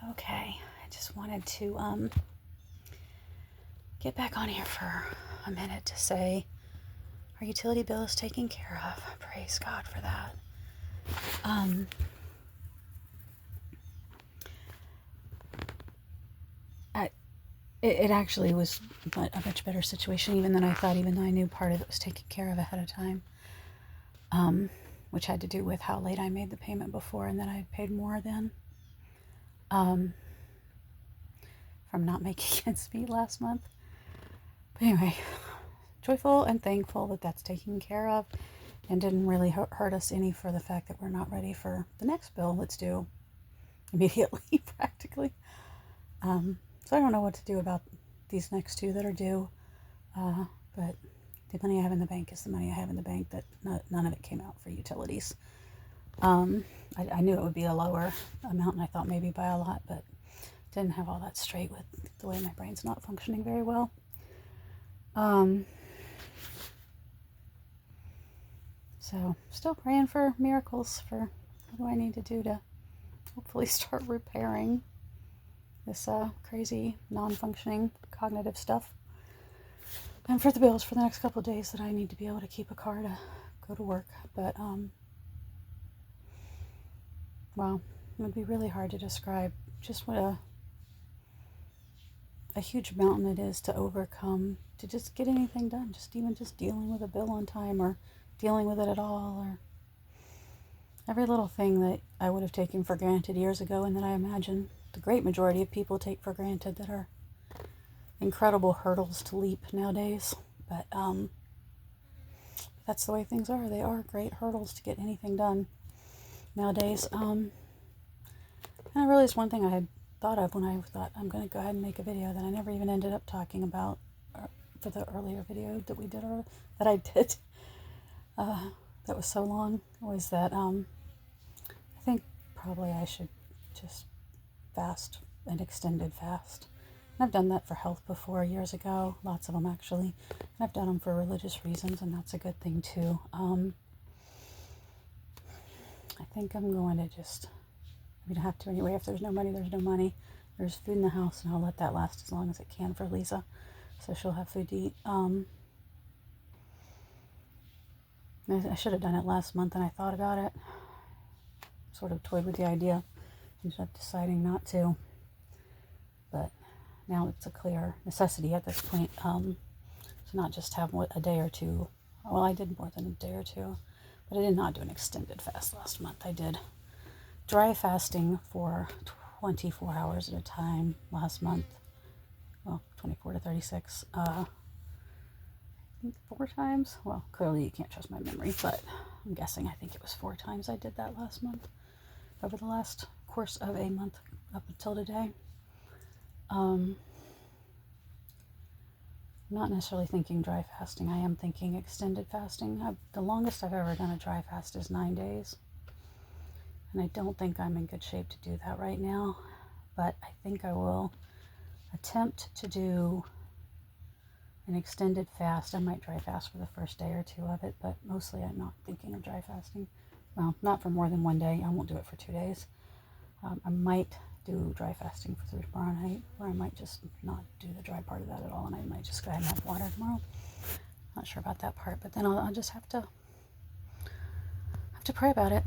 Okay, I just wanted to get back on here for a minute to say our utility bill is taken care of. Praise God for that. Um, I, it actually was a much better situation even than I thought, even though I knew part of it was taken care of ahead of time, which had to do with how late I made the payment before and that I paid more then from not making ends meet last month. But anyway, joyful and thankful that that's taken care of and didn't really hurt us any for the fact that we're not ready for the next bill that's due immediately, practically. So I don't know what to do about these next two that are due, but the money I have in the bank is the money I have in the bank. That none of it came out for utilities. I knew it would be a lower amount, and I thought maybe by a lot, but didn't have all that straight with the way my brain's not functioning very well. So still praying for miracles for what do I need to do to hopefully start repairing this crazy non-functioning cognitive stuff, and for the bills for the next couple of days that I need to be able to keep a car to go to work. But well, it would be really hard to describe just what a huge mountain it is to overcome, to just get anything done, just dealing with a bill on time or dealing with it at all, or every little thing that I would have taken for granted years ago and that I imagine the great majority of people take for granted, that are incredible hurdles to leap nowadays. But that's the way things are. They are great hurdles to get anything done nowadays. And I realized one thing I had thought of when I thought I'm going to go ahead and make a video that I never even ended up talking about for the earlier video that we did, or that I did, that was so long, was that I think probably I should just fast, an extended fast. And I've done that for health before, years ago, lots of them actually. And I've done them for religious reasons, and that's a good thing too. I think I'm going to just, I mean, I have to anyway. If there's no money, there's no money. There's food in the house, and I'll let that last as long as it can for Lisa, so she'll have food to eat. I should have done it last month, and I thought about it, sort of toyed with the idea, ended up deciding not to. But now it's a clear necessity at this point, to not just have a day or two. Well, I did more than a day or two, but I did not do an extended fast last month. I did dry fasting for 24 hours at a time last month. Well, 24 to 36. I think 4 times. Well, clearly you can't trust my memory, but I'm guessing I think it was 4 times I did that last month, over the last course of a month up until today. I'm not necessarily thinking dry fasting. I am thinking extended fasting. The longest I've ever done a dry fast is 9 days. And I don't think I'm in good shape to do that right now. But I think I will attempt to do an extended fast. I might dry fast for the first day or two of it, but mostly I'm not thinking of dry fasting. Well, not for more than 1 day. I won't do it for 2 days. I might do dry fasting for tomorrow night, or I might just not do the dry part of that at all, and I might just go ahead and have water tomorrow. Not sure about that part, but then I'll just have to pray about it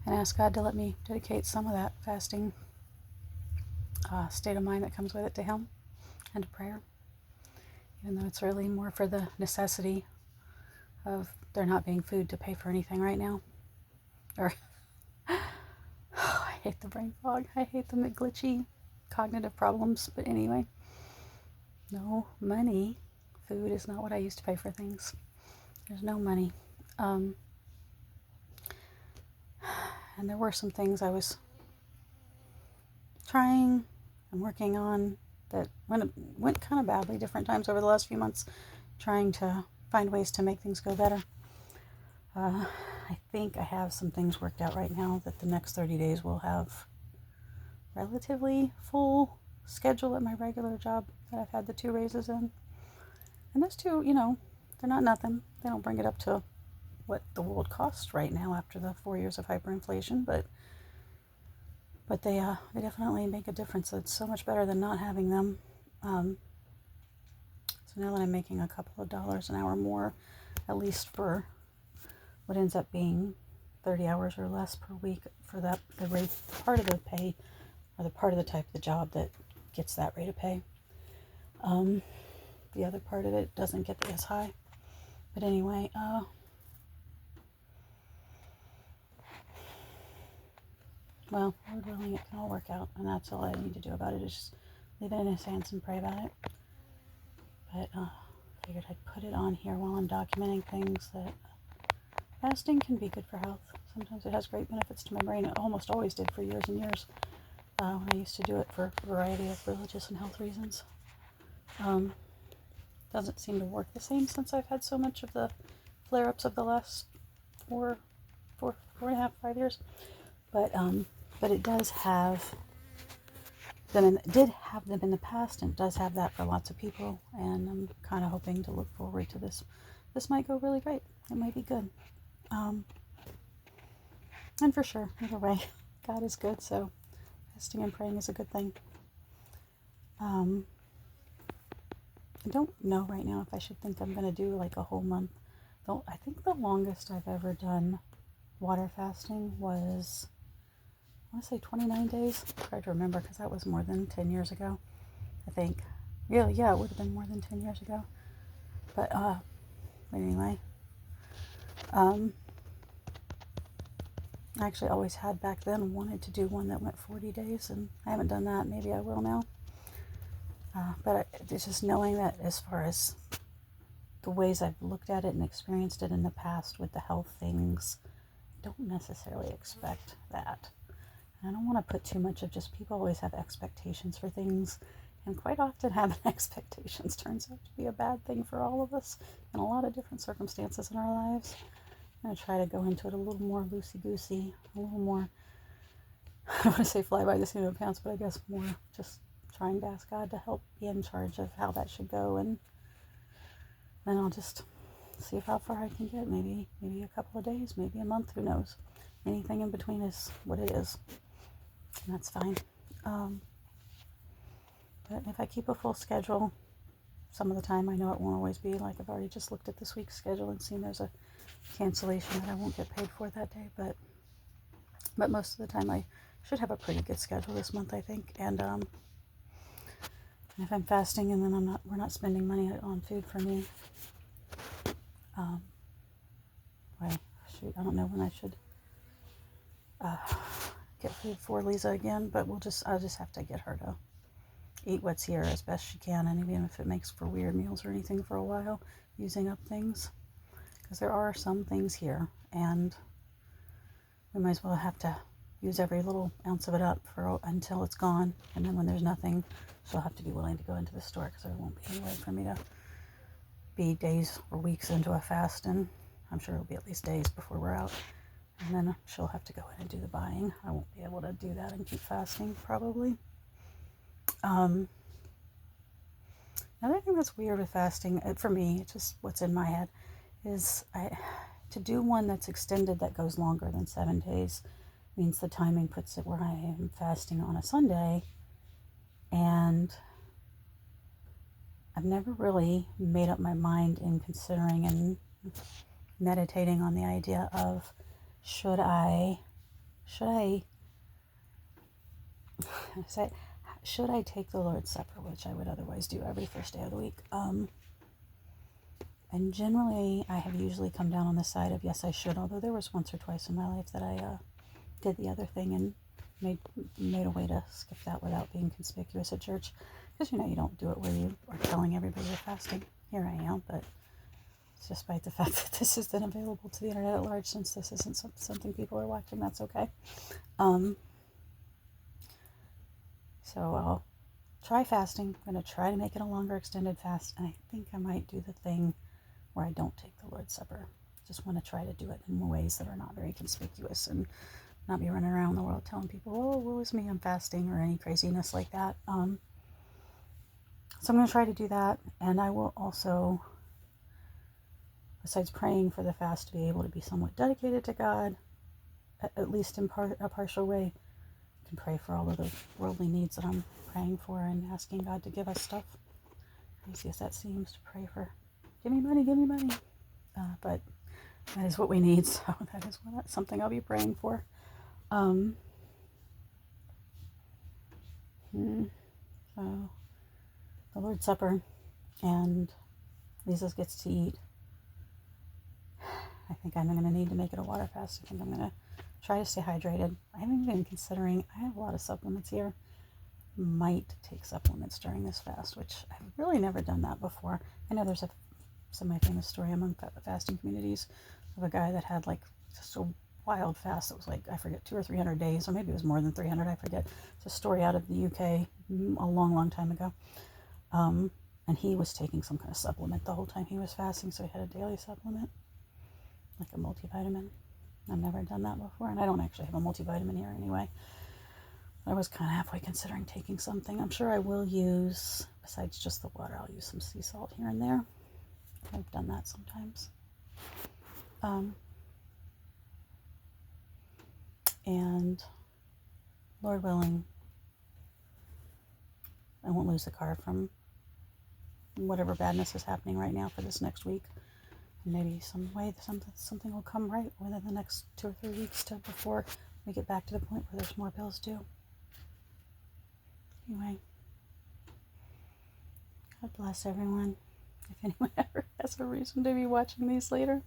and ask God to let me dedicate some of that fasting state of mind that comes with it to Him and to prayer, even though it's really more for the necessity of there not being food to pay for anything right now. Or I hate the brain fog. I hate the glitchy cognitive problems. But anyway, no money. Food is not what I used to pay for things. There's no money. And there were some things I was trying and working on that went kind of badly different times over the last few months, trying to find ways to make things go better. I think I have some things worked out right now that the next 30 days will have relatively full schedule at my regular job that I've had the 2 raises in. And those 2, they're not nothing. They don't bring it up to what the world costs right now after the 4 years of hyperinflation, but But they definitely make a difference. It's so much better than not having them. So now that I'm making a couple of dollars an hour more, at least for what ends up being 30 hours or less per week for that, the rate, part of the pay, or the part of the type of the job that gets that rate of pay. The other part of it doesn't get as high. But anyway, well, Lord willing, it can all work out, and that's all I need to do about it, is just leave it in His hands and pray about it. But figured I'd put it on here while I'm documenting things, that fasting can be good for health. Sometimes it has great benefits to my brain. It almost always did for years and years when I used to do it for a variety of religious and health reasons. Doesn't seem to work the same since I've had so much of the flare-ups of the last four and a half, 5 years. But it does have them, and did have them in the past, and does have that for lots of people. And I'm kind of hoping to look forward to this. This might go really great. It might be good. And for sure, either way, God is good. So fasting and praying is a good thing. I don't know right now if I should think I'm going to do like a whole month. Though I think the longest I've ever done water fasting was, I want to say 29 days. I try to remember because that was more than 10 years ago, I think. Yeah, it would have been more than 10 years ago. But anyway, I actually always had back then wanted to do one that went 40 days, and I haven't done that. Maybe I will now. But it's just knowing that as far as the ways I've looked at it and experienced it in the past with the health things, I don't necessarily expect that. And I don't want to put too much of just, people always have expectations for things, and quite often having expectations turns out to be a bad thing for all of us in a lot of different circumstances in our lives. I'm going to try to go into it a little more loosey-goosey, a little more, I don't want to say fly by the seat of the pants, but I guess more just trying to ask God to help be in charge of how that should go, and then I'll just see how far I can get. Maybe a couple of days, maybe a month, who knows. Anything in between is what it is, and that's fine. But if I keep a full schedule, some of the time, I know it won't always be. Like, I've already just looked at this week's schedule and seen there's a cancellation that I won't get paid for that day, but most of the time I should have a pretty good schedule this month, I think. And if I'm fasting, and then we're not spending money on food for me. I don't know when I should get food for Lisa again, but I'll just have to get her to eat what's here as best she can, and even if it makes for weird meals or anything for a while, using up things, because there are some things here, and we might as well have to use every little ounce of it up until it's gone, and then when there's nothing, she'll have to be willing to go into the store, because there won't be any way for me to be days or weeks into a fast, and I'm sure it'll be at least days before we're out, and then she'll have to go in and do the buying. I won't be able to do that and keep fasting, probably. Another thing that's weird with fasting, for me, it's just what's in my head, is to do one that's extended, that goes longer than 7 days, means the timing puts it where I am fasting on a Sunday, and I've never really made up my mind in considering and meditating on the idea of should I take the Lord's Supper, which I would otherwise do every first day of the week. And generally, I have usually come down on the side of yes, I should, although there was once or twice in my life that I did the other thing and made a way to skip that without being conspicuous at church. Because, you don't do it where you are telling everybody you're fasting. Here I am, but it's despite the fact that this has been available to the internet at large, since this isn't something people are watching, that's okay. So I'll try fasting. I'm going to try to make it a longer extended fast, and I think I might do the thing where I don't take the Lord's Supper. Just want to try to do it in ways that are not very conspicuous, and not be running around the world telling people, oh, woe is me, I'm fasting, or any craziness like that. So I'm going to try to do that, and I will also, besides praying for the fast to be able to be somewhat dedicated to God, at least in a partial way, can pray for all of the worldly needs that I'm praying for and asking God to give us stuff. Crazy as that seems, to pray for, give me money, give me money. But that is what we need, so that's something I'll be praying for. So the Lord's Supper, and Lisa's gets to eat. I think I'm going to need to make it a water fast. I think I'm going to try to stay hydrated. I haven't been considering, I have a lot of supplements here. Might take supplements during this fast, which I've really never done that before. I know there's a semi-famous story among fasting communities of a guy that had like just a wild fast that was like, I forget, 200 or 300 days, or maybe it was more than 300, I forget. It's a story out of the UK a long, long time ago. And he was taking some kind of supplement the whole time he was fasting, so he had a daily supplement, like a multivitamin. I've never done that before, and I don't actually have a multivitamin here anyway. I was kind of halfway considering taking something. I'm sure I will use, besides just the water, I'll use some sea salt here and there. I've done that sometimes. And Lord willing, I won't lose the car from whatever badness is happening right now for this next week. And maybe some way something will come right within the next 2 or 3 weeks before we get back to the point where there's more bills due. Anyway, God bless everyone. If anyone ever has a reason to be watching these later.